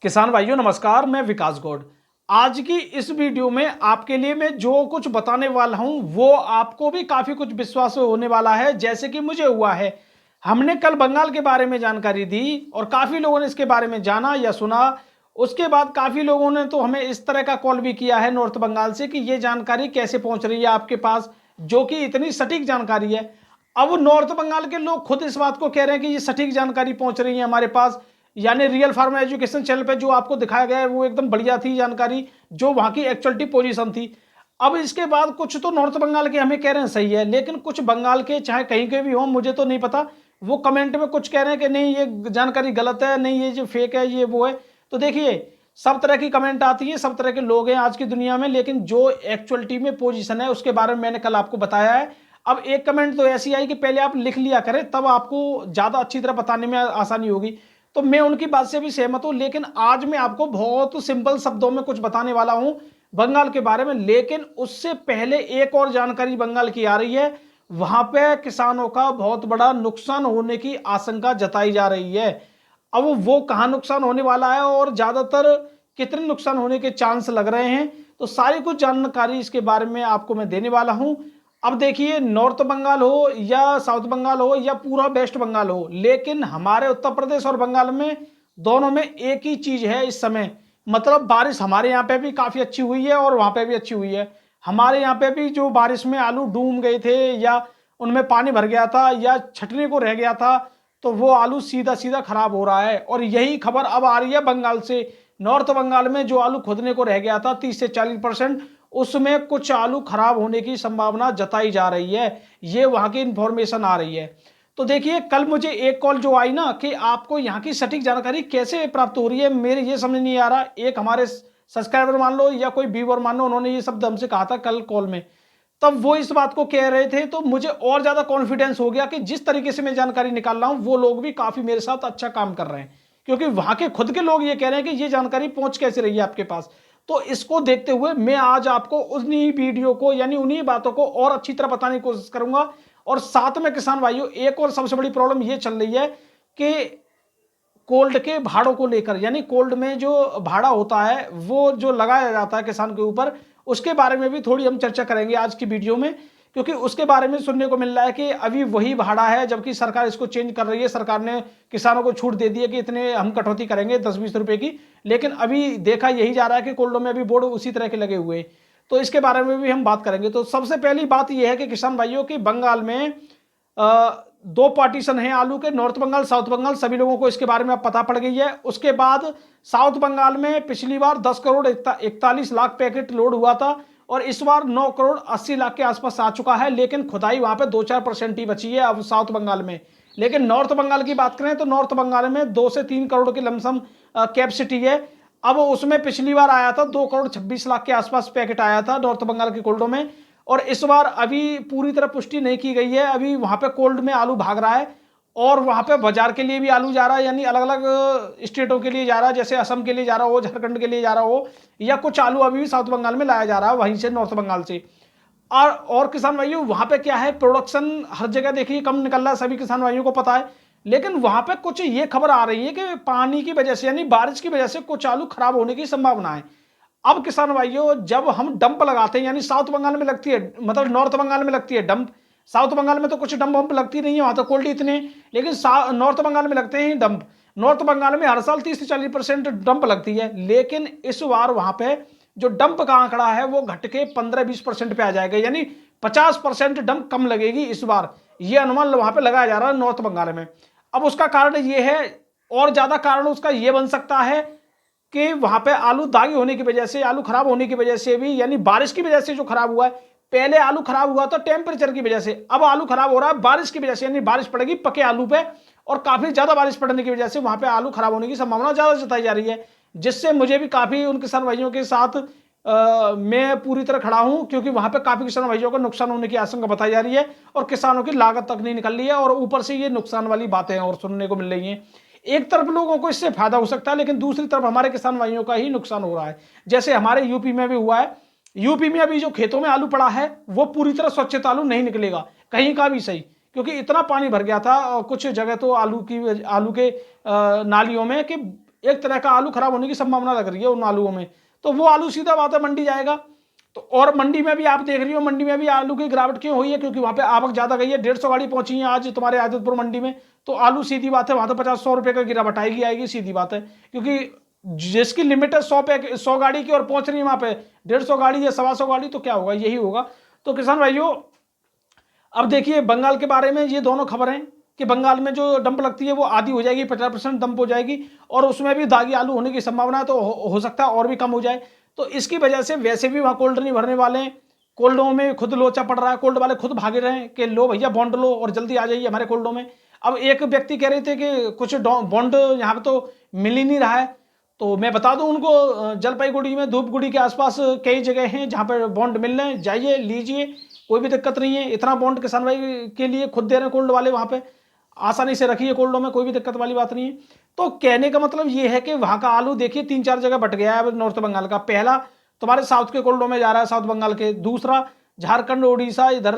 किसान भाइयों नमस्कार, मैं विकास गौड़। आज की इस वीडियो में आपके लिए मैं जो कुछ बताने वाला हूं वो आपको भी काफी कुछ विश्वास होने वाला है, जैसे कि मुझे हुआ है। हमने कल बंगाल के बारे में जानकारी दी और काफी लोगों ने इसके बारे में जाना या सुना। उसके बाद काफी लोगों ने तो हमें इस तरह का कॉल भी किया है नॉर्थ बंगाल से कि ये जानकारी कैसे पहुंच रही है आपके पास, जो कि इतनी सटीक जानकारी है। अब नॉर्थ बंगाल के लोग खुद इस बात को कह रहे हैं कि ये सटीक जानकारी पहुंच रही है हमारे पास, यानी रियल फार्मर एजुकेशन चैनल पे जो आपको दिखाया गया है वो एकदम बढ़िया थी जानकारी, जो वहां की एक्चुअलिटी पोजीशन थी। अब इसके बाद कुछ तो नॉर्थ बंगाल के हमें कह रहे हैं सही है, लेकिन कुछ बंगाल के चाहे कहीं के भी हो मुझे तो नहीं पता, वो कमेंट में कुछ कह रहे हैं कि नहीं ये जानकारी गलत है, नहीं ये जो फेक है ये वो है। तो देखिए, सब तरह की कमेंट आती है, सब तरह के लोग हैं आज की दुनिया में, लेकिन जो एक्चुअलिटी में पोजीशन है उसके बारे में मैंने कल आपको बताया है। अब एक कमेंट तो ऐसी आई कि पहले आप लिख लिया करें, तब आपको ज्यादा अच्छी तरह बताने में आसानी होगी। तो मैं उनकी बात से भी सहमत हूं, लेकिन आज मैं आपको बहुत सिंपल शब्दों में कुछ बताने वाला हूं बंगाल के बारे में। लेकिन उससे पहले एक और जानकारी बंगाल की आ रही है, वहां पे किसानों का बहुत बड़ा नुकसान होने की आशंका जताई जा रही है। अब वो कहां नुकसान होने वाला है और ज्यादातर कितने नुकसान होने के चांस लग रहे हैं, तो सारी कुछ जानकारी इसके बारे में आपको मैं देने वाला हूं। अब देखिए, नॉर्थ बंगाल हो या साउथ बंगाल हो या पूरा वेस्ट बंगाल हो, लेकिन हमारे उत्तर प्रदेश और बंगाल में दोनों में एक ही चीज है इस समय, मतलब बारिश हमारे यहाँ पे भी काफी अच्छी हुई है और वहां पे भी अच्छी हुई है। हमारे यहाँ पे भी जो बारिश में आलू डूब गए थे या उनमें पानी भर गया था या छटने को रह गया था, तो वो आलू सीधा सीधा खराब हो रहा है। और यही खबर अब आ रही है बंगाल से। नॉर्थ बंगाल में जो आलू खुदने को रह गया था 30 से 40%, उसमें कुछ आलू खराब होने की संभावना जताई जा रही है। ये वहां की इंफॉर्मेशन आ रही है। तो देखिए, कल मुझे एक कॉल जो आई ना कि आपको यहाँ की सटीक जानकारी कैसे प्राप्त हो रही है, मेरे ये समझ नहीं आ रहा। एक हमारे सब्सक्राइबर मान लो या कोई व्यूअर मान लो, उन्होंने ये शब्द हमसे कहा था कल कॉल में, तब वो इस बात को कह रहे थे, तो मुझे और ज्यादा कॉन्फिडेंस हो गया कि जिस तरीके से मैं जानकारी निकाल रहा हूं वो लोग भी काफी मेरे साथ अच्छा काम कर रहे हैं, क्योंकि वहां के खुद के लोग ये कह रहे हैं कि ये जानकारी पहुंच कैसे रही है आपके पास। तो इसको देखते हुए मैं आज आपको उन्हीं वीडियो को यानी उन्हीं बातों को और अच्छी तरह बताने की कोशिश करूंगा। और साथ में किसान भाइयों, एक और सबसे बड़ी प्रॉब्लम ये चल रही है कि कोल्ड के भाड़ों को लेकर, यानी कोल्ड में जो भाड़ा होता है वो जो लगाया जाता है किसान के ऊपर, उसके बारे में भी थोड़ी हम चर्चा करेंगे आज की वीडियो में। क्योंकि उसके बारे में सुनने को मिल रहा है कि अभी वही भाड़ा है, जबकि सरकार इसको चेंज कर रही है। सरकार ने किसानों को छूट दे दी है कि इतने हम कटौती करेंगे 10-20 रुपए की, लेकिन अभी देखा यही जा रहा है कि कोल्डों में अभी बोर्ड उसी तरह के लगे हुए हैं। तो इसके बारे में भी हम बात करेंगे। तो सबसे पहली बात यह है कि किसान भाइयों की बंगाल में दो पार्टीशन है आलू के, नॉर्थ बंगाल साउथ बंगाल, सभी लोगों को इसके बारे में अब पता पड़ गई है। उसके बाद साउथ बंगाल में पिछली बार 10 करोड़ 41 लाख पैकेट लोड हुआ था और इस बार 9 करोड़ 80 लाख के आसपास आ चुका है, लेकिन खुदाई वहां पे 2-4% ही बची है अब साउथ बंगाल में। लेकिन नॉर्थ बंगाल की बात करें तो नॉर्थ बंगाल में 2 से 3 करोड़ की लमसम कैपेसिटी है। अब उसमें पिछली बार आया था 2 करोड़ 26 लाख के आसपास पैकेट आया था नॉर्थ बंगाल के कोल्डो में, और इस बार अभी पूरी तरह पुष्टि नहीं की गई है। अभी वहां पे कोल्ड में आलू भाग रहा है और वहां पे बाजार के लिए भी आलू जा रहा है, यानी अलग अलग स्टेटों के लिए जा रहा है, जैसे असम के लिए जा रहा हो, झारखंड के लिए जा रहा हो, या कुछ आलू अभी भी साउथ बंगाल में लाया जा रहा है वहीं से, नॉर्थ बंगाल से। और किसान भाइयों, वहां पे क्या है, प्रोडक्शन हर जगह देखिए कम निकल रहा है, सभी किसान भाइयों को पता है। लेकिन वहां पे कुछ ये खबर आ रही है कि पानी की वजह से यानी बारिश की वजह से कुछ आलू खराब होने की संभावना है। अब किसान भाइयों, जब हम डंप लगाते हैं, यानी साउथ बंगाल में लगती है, मतलब नॉर्थ बंगाल में लगती है डंप, साउथ बंगाल में तो कुछ डंप वंप लगती नहीं है, वहां तो कोल्ड इतने, लेकिन नॉर्थ बंगाल में लगते हैं डंप। नॉर्थ बंगाल में हर साल 30 से 40% डंप लगती है, लेकिन इस बार वहां पे जो डंप का आंकड़ा है वो घट के 15-20% पे आ जाएगा, यानी 50% डंप कम लगेगी इस बार, ये अनुमान वहां पे लगाया जा रहा है नॉर्थ बंगाल में। अब उसका कारण ये है, और ज्यादा कारण उसका ये बन सकता है कि वहां पे आलू दागी होने की वजह से, आलू खराब होने की वजह से भी, यानी बारिश की वजह से जो खराब हुआ है। पहले आलू खराब हुआ था टेम्परेचर की वजह से, अब आलू खराब हो रहा है बारिश की वजह से, यानी बारिश पड़ेगी पके आलू पे, और काफी ज्यादा बारिश पड़ने की वजह से वहां पे आलू खराब होने की संभावना ज्यादा जताई जा रही है। जिससे मुझे भी काफी उन किसान भाइयों के साथ मैं पूरी तरह खड़ा हूं, क्योंकि वहां पे काफी किसान भाइयों को नुकसान होने की आशंका बताई जा रही है और किसानों की लागत तक नहीं निकल रही है, और ऊपर से ये नुकसान वाली बातें और सुनने को मिल रही हैं। एक तरफ लोगों को इससे फायदा हो सकता है, लेकिन दूसरी तरफ हमारे किसान भाइयों का ही नुकसान हो रहा है। जैसे हमारे यूपी में भी हुआ है। यूपी में अभी जो खेतों में आलू पड़ा है वो पूरी तरह स्वच्छ आलू नहीं निकलेगा कहीं का भी सही, क्योंकि इतना पानी भर गया था कुछ जगह तो आलू के नालियों में कि एक तरह का आलू खराब होने की संभावना लग रही है उन आलूओं में। तो वो आलू सीधा बात है मंडी जाएगा। तो और मंडी में भी आप देख रही हो, मंडी में भी आलू की गिरावट क्यों हुई है? क्योंकि वहां पे आवक ज्यादा गई है। 150 गाड़ी पहुंची है आज तुम्हारे आदितपुर मंडी में। तो आलू सीधी बात है वहां तो 50-100 रुपए का गिरावट आएगी आएगी, सीधी बात है। क्योंकि जिसकी लिमिट है 100 गाड़ी की और पहुंच रही है वहां पे 150 गाड़ी या 125 गाड़ी, तो क्या होगा? यही होगा। तो किसान भाइयों, अब देखिए बंगाल के बारे में ये दोनों खबरें कि बंगाल में जो डंप लगती है वो आधी हो जाएगी, 50% डंप हो जाएगी, और उसमें भी दागी आलू होने की संभावना है। तो हो सकता है और भी कम हो जाए। तो इसकी वजह से वैसे भी वहां कोल्ड नहीं भरने वाले हैं। कोल्डों में खुद लोचा पड़ रहा है, कोल्ड वाले खुद भागे रहे हैं कि लो भैया बॉन्ड लो और जल्दी आ जाइए हमारे कोल्डों में। अब एक व्यक्ति कह रहे थे कि कुछ बॉन्ड यहाँ पे तो मिल ही नहीं रहा है। तो मैं बता दूं उनको, जलपाईगुड़ी में धूपगुड़ी के आसपास कई जगह हैं जहाँ पे बॉन्ड मिल रहे हैं, जाइए लीजिए, कोई भी दिक्कत नहीं है। इतना बॉन्ड किसान भाई के लिए खुद दे रहे हैं कोल्ड वाले, वहाँ पे आसानी से रखिए कोल्डों में, कोई भी दिक्कत वाली बात नहीं है। तो कहने का मतलब ये है कि वहाँ का आलू देखिए 3-4 जगह बट गया है अब नॉर्थ बंगाल का। पहला तुम्हारे साउथ के कोल्डों में जा रहा है, साउथ बंगाल के। दूसरा झारखंड उड़ीसा इधर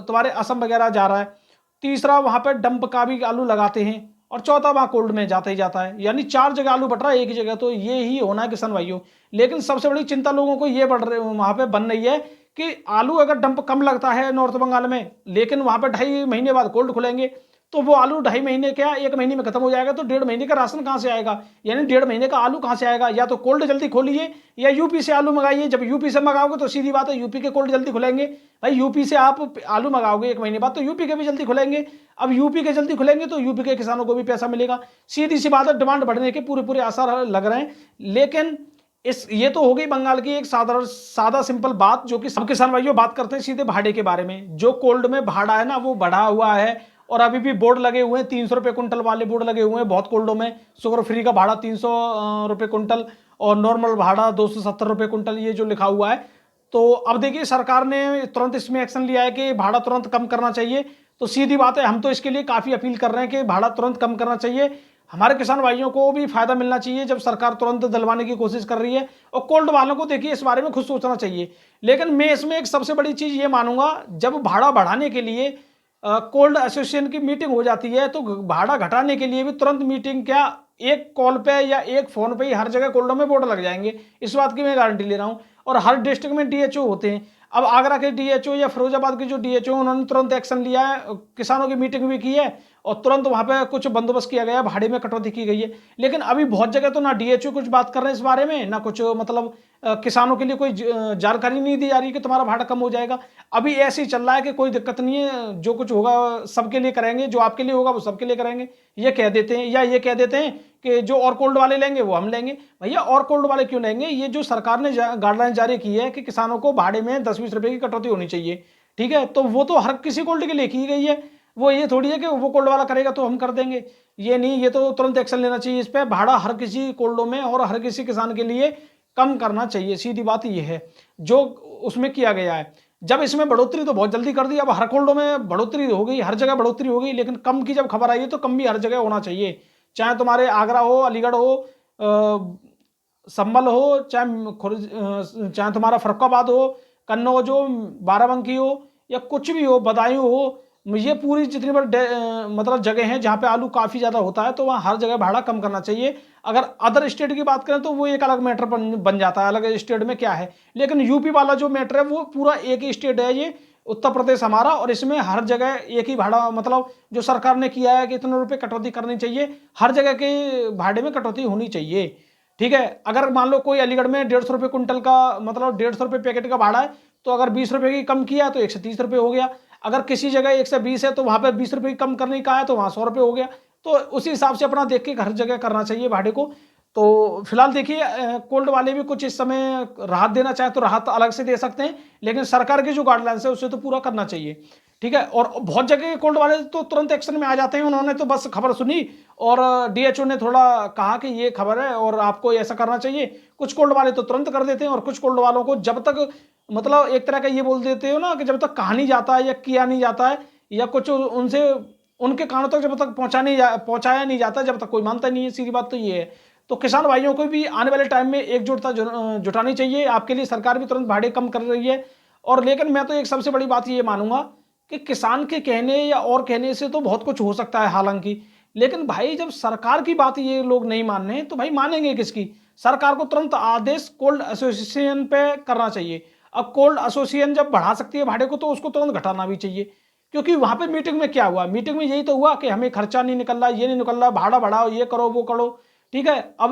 तुम्हारे असम वगैरह जा रहा है। तीसरा वहाँ पर डंप का भी आलू लगाते हैं। और चौथा वहाँ कोल्ड में जाता ही जाता है। यानी 4 जगह आलू बट रहा है एक ही जगह। तो ये ही होना है किसान भाइयों। लेकिन सबसे बड़ी चिंता लोगों को ये बढ़ रही वहाँ पे बन रही है कि आलू अगर डंप कम लगता है नॉर्थ बंगाल में, लेकिन वहाँ पे 2.5 महीने बाद कोल्ड खुलेंगे, तो वो आलू 2.5 महीने क्या 1 महीने में खत्म हो जाएगा। तो 1.5 महीने का राशन कहाँ से आएगा? यानी 1.5 महीने का आलू कहाँ से आएगा? या तो कोल्ड जल्दी खोलिए या यूपी से आलू मंगाइए। जब यूपी से मंगाओगे तो सीधी बात है यूपी के कोल्ड जल्दी खुलेंगे। भाई यूपी से आप आलू मंगाओगे 1 महीने बाद तो यूपी के भी जल्दी खुलेंगे। अब यूपी के जल्दी खुलेंगे तो यूपी के किसानों को भी पैसा मिलेगा। सीधी सी बात है, डिमांड बढ़ने के पूरे पूरे आसार लग रहे हैं। लेकिन ये तो हो गई बंगाल की एक सादा सिंपल बात, जो कि सब किसान भाइयों बात करते हैं सीधे भाड़े के बारे में। जो कोल्ड में भाड़ा है ना वो बढ़ा हुआ है, और अभी भी बोर्ड लगे हुए हैं 300 रुपये कुंटल वाले बोर्ड लगे हुए हैं बहुत कोल्डों में। शुगर फ्री का भाड़ा 300 रुपये कुंटल और नॉर्मल भाड़ा 270 रुपये कुंटल, ये जो लिखा हुआ है। तो अब देखिए सरकार ने तुरंत इसमें एक्शन लिया है कि भाड़ा तुरंत कम करना चाहिए। तो सीधी बात है, हम तो इसके लिए काफ़ी अपील कर रहे हैं कि भाड़ा तुरंत कम करना चाहिए। हमारे किसान भाइयों को भी फायदा मिलना चाहिए जब सरकार तुरंत दिलवाने की कोशिश कर रही है। और कोल्ड वालों को देखिए इस बारे में खुद सोचना चाहिए। लेकिन मैं इसमें एक सबसे बड़ी चीज़ ये मानूंगा, जब भाड़ा बढ़ाने के लिए कोल्ड एसोसिएशन की मीटिंग हो जाती है तो भाड़ा घटाने के लिए भी तुरंत मीटिंग क्या, एक कॉल पे या एक फोन पे ही हर जगह कोल्डों में बोर्ड लग जाएंगे। इस बात की मैं गारंटी ले रहा हूँ। और हर डिस्ट्रिक्ट में डीएचओ होते हैं। अब आगरा के डीएचओ या फिरोजाबाद के जो डीएचओ उन्होंने तुरंत एक्शन लिया है, किसानों की मीटिंग भी की है और तुरंत वहां पे कुछ बंदोबस्त किया गया, भाड़े में कटौती की गई है। लेकिन अभी बहुत जगह तो ना डीएचओ कुछ बात कर रहे हैं इस बारे में, ना कुछ मतलब किसानों के लिए कोई जानकारी नहीं दी जा रही कि तुम्हारा भाड़ा कम हो जाएगा। अभी ऐसे ही चल रहा है कि कोई दिक्कत नहीं है, जो कुछ होगा सबके लिए करेंगे, जो आपके लिए होगा वो सबके लिए करेंगे, ये कह देते हैं। या ये कह देते हैं कि जो और कोल्ड वाले लेंगे वो हम लेंगे। भैया और कोल्ड वाले क्यों लेंगे? ये जो सरकार ने गाइडलाइन जारी की है कि किसानों को भाड़े में 10-20 रुपए की कटौती होनी चाहिए, ठीक है, तो वो तो हर किसी कोल्ड के लिए की गई है। वो ये थोड़ी है कि वो कोल्ड वाला करेगा तो हम कर देंगे, ये नहीं। ये तो तुरंत एक्शन लेना चाहिए इस पर। भाड़ा हर किसी कोल्डों में और हर किसी किसान के लिए कम करना चाहिए, सीधी बात ये है जो उसमें किया गया है। जब इसमें बढ़ोतरी तो बहुत जल्दी कर दी, अब हर कोल्डों में बढ़ोतरी हो गई, हर जगह बढ़ोतरी हो गई। लेकिन कम की जब खबर आई है तो कम भी हर जगह होना चाहिए, चाहे तुम्हारे आगरा हो, अलीगढ़ हो, संभल हो, चाहे तुम्हारा फर्रुखाबाद हो, कन्नौज हो, बाराबंकी हो, या कुछ भी हो, बदायूं हो। ये पूरी जितनी बार मतलब जगह हैं जहाँ पे आलू काफ़ी ज़्यादा होता है तो वहाँ हर जगह भाड़ा कम करना चाहिए। अगर अदर स्टेट की बात करें तो वो एक अलग मैटर बन जाता है, अलग स्टेट में क्या है। लेकिन यूपी वाला जो मैटर है वो पूरा एक ही स्टेट है, ये उत्तर प्रदेश हमारा, और इसमें हर जगह एक ही भाड़ा, मतलब जो सरकार ने किया है कि इतने रुपये कटौती करनी चाहिए, हर जगह के भाड़े में कटौती होनी चाहिए, ठीक है। अगर मान लो कोई अलीगढ़ में 150 रुपये कुंटल का, मतलब 150 रुपये पैकेट का भाड़ा है, तो अगर 20 रुपये की कम किया तो 130 रुपये हो गया। अगर किसी जगह 120 है तो वहाँ पे 20 रुपये कम करने का है तो वहाँ 100 रुपये हो गया। तो उसी हिसाब से अपना देख के हर जगह करना चाहिए भाड़े को। तो फिलहाल देखिए कोल्ड वाले भी कुछ इस समय राहत देना चाहे तो राहत अलग से दे सकते हैं, लेकिन सरकार की जो गाइडलाइंस है उसे तो पूरा करना चाहिए, ठीक है। और बहुत जगह कोल्ड वाले तो तुरंत एक्शन में आ जाते हैं। उन्होंने तो बस खबर सुनी और डीएचओ ने थोड़ा कहा कि ये खबर है और आपको ऐसा करना चाहिए। कुछ कोल्ड वाले तो तुरंत कर देते हैं, और कुछ कोल्ड वालों को जब तक, मतलब एक तरह का ये बोल देते हो ना कि जब तक कहा नहीं जाता है या किया नहीं जाता है या कुछ उनसे उनके कानों तक जब तक पहुंचाया नहीं जाता, जब तक कोई मानता नहीं है। सीधी बात तो ये है। तो किसान भाइयों को भी आने वाले टाइम में एकजुटता जुटानी चाहिए। आपके लिए सरकार भी तुरंत भाड़े कम कर रही है। और लेकिन मैं तो एक सबसे बड़ी बात ये मानूंगा कि किसान के कहने या और कहने से तो बहुत कुछ हो सकता है हालांकि, लेकिन भाई जब सरकार की बात ये लोग नहीं मान रहे हैं तो भाई मानेंगे किसकी? सरकार को तुरंत आदेश कोल्ड एसोसिएशन पे करना चाहिए। अब कोल्ड एसोसिएशन जब बढ़ा सकती है भाड़े को तो उसको तुरंत घटाना भी चाहिए, क्योंकि वहां पे मीटिंग में क्या हुआ? मीटिंग में यही तो हुआ कि हमें खर्चा नहीं निकल रहा, ये नहीं निकल रहा, भाड़ा बढ़ाओ, ये करो वो करो। ठीक है, अब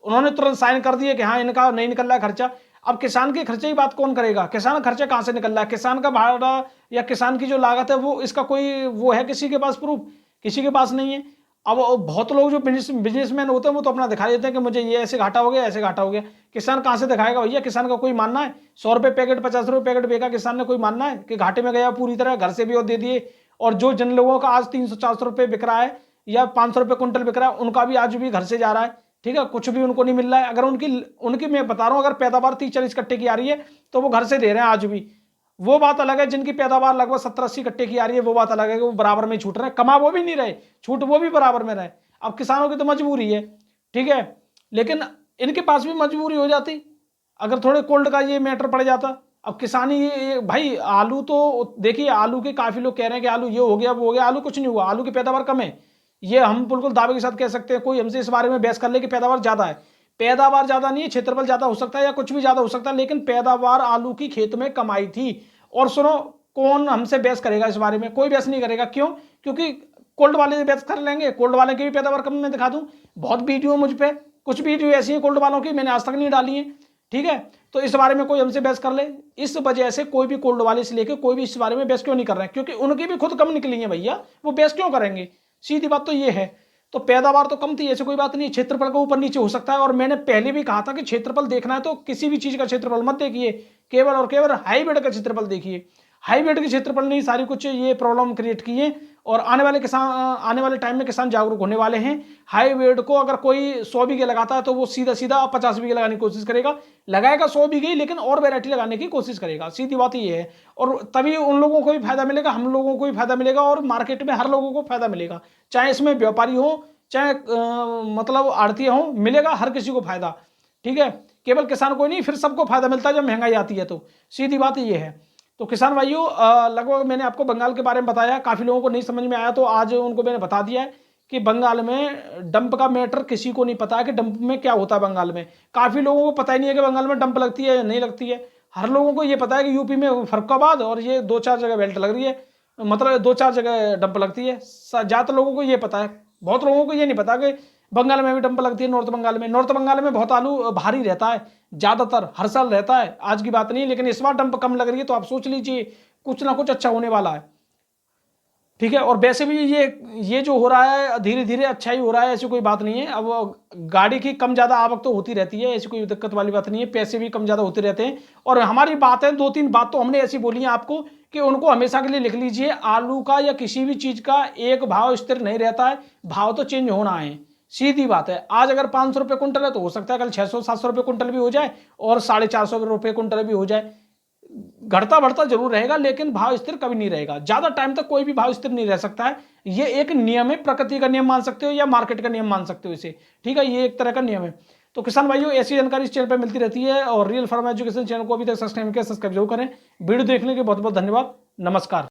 उन्होंने तुरंत साइन कर दिए कि हाँ इनका नहीं निकल रहा है खर्चा। अब किसान के खर्चे की बात कौन करेगा? किसान खर्चा कहाँ से निकल रहा है? किसान का भाड़ा या किसान की जो लागत है वो इसका कोई वो है किसी के पास प्रूफ? किसी के पास नहीं है। अब बहुत लोग जो बिजनेसमैन होते हैं वो तो अपना दिखा देते हैं कि मुझे ये ऐसे घाटा हो गया, ऐसे घाटा हो गया। किसान कहाँ से दिखाएगा भैया? किसान का कोई मानना है? 100 रुपये पैकेट 50 रुपये पैकेट बेचा किसान ने, कोई मानना है कि घाटे में गया पूरी तरह? घर से भी और दे दिए। और जो जिन लोगों का आज 300-400 रुपये बिक रहा है या 500 रुपये कुंटल बिक रहा है उनका भी आज भी घर से जा रहा है। ठीक है, कुछ भी उनको नहीं मिल रहा है। अगर उनकी मैं बता रहा हूँ, अगर पैदावार 30-40 कट्टे की आ रही है तो वो घर से दे रहे हैं आज भी। वो बात अलग है, जिनकी पैदावार लगभग 70-80 कट्टे की आ रही है वो बात अलग है कि वो बराबर में छूट रहे हैं। कमा वो भी नहीं रहे, छूट वो भी बराबर में रहे। अब किसानों की तो मजबूरी है, ठीक है, लेकिन इनके पास भी मजबूरी हो जाती अगर थोड़े कोल्ड का ये मैटर पड़ जाता। अब किसानी ये भाई आलू तो देखिए, आलू के काफी लोग कह रहे हैं कि आलू ये हो गया वो हो गया। आलू कुछ नहीं हुआ, आलू की पैदावार कम है, ये हम बिल्कुल दावे के साथ कह सकते हैं। कोई हमसे इस बारे में बहस कर ले कि पैदावार ज्यादा है, पैदावार ज्यादा नहीं है, क्षेत्रफल ज्यादा हो सकता है या कुछ भी ज्यादा हो सकता है, लेकिन पैदावार आलू की खेत में कमाई थी। और सुनो, कौन हमसे बहस करेगा इस बारे में? कोई बहस नहीं करेगा। क्यों? क्योंकि कोल्ड वाले बहस कर लेंगे। कोल्ड वाले की भी पैदावार कम मैं दिखा दूं, बहुत वीडियो मुझ पे, कुछ वीडियो ऐसी है कोल्ड वालों की मैंने आज तक नहीं डाली है। ठीक है, तो इस बारे में कोई हमसे बहस कर ले। इस वजह से कोई भी कोल्ड वाले से लेकर कोई भी इस बारे में बहस क्यों नहीं कर रहे हैं? क्योंकि उनकी भी खुद कम निकली है भैया, वो बहस क्यों करेंगे? सीधी बात तो ये है। तो पैदावार तो कम थी, ऐसे कोई बात नहीं, क्षेत्रफल का ऊपर नीचे हो सकता है। और मैंने पहले भी कहा था कि क्षेत्रफल देखना है तो किसी भी चीज का क्षेत्रफल मत देखिए, केवल और केवल हाईब्रिड का क्षेत्रफल देखिए। हाईब्रिड के क्षेत्रफल ने सारी कुछ ये प्रॉब्लम क्रिएट की है। और आने वाले टाइम में किसान जागरूक होने वाले हैं। हाईब्रिड को अगर कोई 100 बीघे लगाता है तो वो सीधा सीधा 50 बीघे लगाने की कोशिश करेगा, लगाएगा 100 बीघे लेकिन और वैरायटी लगाने की कोशिश करेगा। सीधी बात ये है, और तभी उन लोगों को भी फायदा मिलेगा, हम लोगों को भी फायदा मिलेगा, और मार्केट में हर लोगों को फायदा मिलेगा। चाहे इसमें व्यापारी हो, चाहे मतलब आड़ती हो, मिलेगा हर किसी को फायदा। ठीक है, केवल किसान को नहीं, फिर सबको फायदा मिलता है जब महंगाई आती है तो। सीधी बात ये है। तो किसान भाइयों, लगभग मैंने आपको बंगाल के बारे में बताया। काफ़ी लोगों को नहीं समझ में आया तो आज उनको मैंने बता दिया है कि बंगाल में डंप का मैटर किसी को नहीं पता है कि डंप में क्या होता है बंगाल में। काफ़ी लोगों को पता ही नहीं है कि बंगाल में डंप लगती है या नहीं लगती है। हर लोगों को ये पता है कि यूपी में फर्रुखाबाद और ये 2-4 जगह बेल्ट लग रही है, मतलब 2-4 जगह डंप लगती है। ज़्यादातर लोगों को ये पता है, बहुत लोगों को ये नहीं पता कि बंगाल में भी डंप लगती है। नॉर्थ बंगाल में बहुत आलू भारी रहता है, ज्यादातर हर साल रहता है, आज की बात नहीं, लेकिन इस बार डंप कम लग रही है तो आप सोच लीजिए कुछ ना कुछ अच्छा होने वाला है। ठीक है, और वैसे भी ये जो हो रहा है धीरे धीरे अच्छा ही हो रहा है, ऐसी कोई बात नहीं है। अब गाड़ी की कम ज्यादा आवक तो होती रहती है, ऐसी कोई दिक्कत वाली बात नहीं है, पैसे भी कम ज्यादा होते रहते हैं। और हमारी बात है 2-3 बात तो हमने ऐसी बोली है आपको कि उनको हमेशा के लिए लिख लीजिए। आलू का या किसी भी चीज का एक भाव स्थिर नहीं रहता है, भाव तो चेंज होना है। सीधी बात है, आज अगर 500 रुपये कुंटल है तो हो सकता है कल 600-700 रुपये कुंटल भी हो जाए और 450 रुपये कुंटल भी हो जाए। घटता बढ़ता जरूर रहेगा लेकिन भाव स्थिर कभी नहीं रहेगा। ज्यादा टाइम तक कोई भी भाव स्थिर नहीं रह सकता है। ये एक नियम है, प्रकृति का नियम मान सकते हो या मार्केट का नियम मान सकते हो इसे। ठीक है, ये एक तरह का नियम है। तो किसान भाइयों, ऐसी जानकारी इस चैनल पर मिलती रहती है। और रियल फार्म एजुकेशन चैनल को अभी तक सब्सक्राइब किया, सब्सक्राइब जरूर करें। वीडियो देखने के बहुत बहुत धन्यवाद। नमस्कार।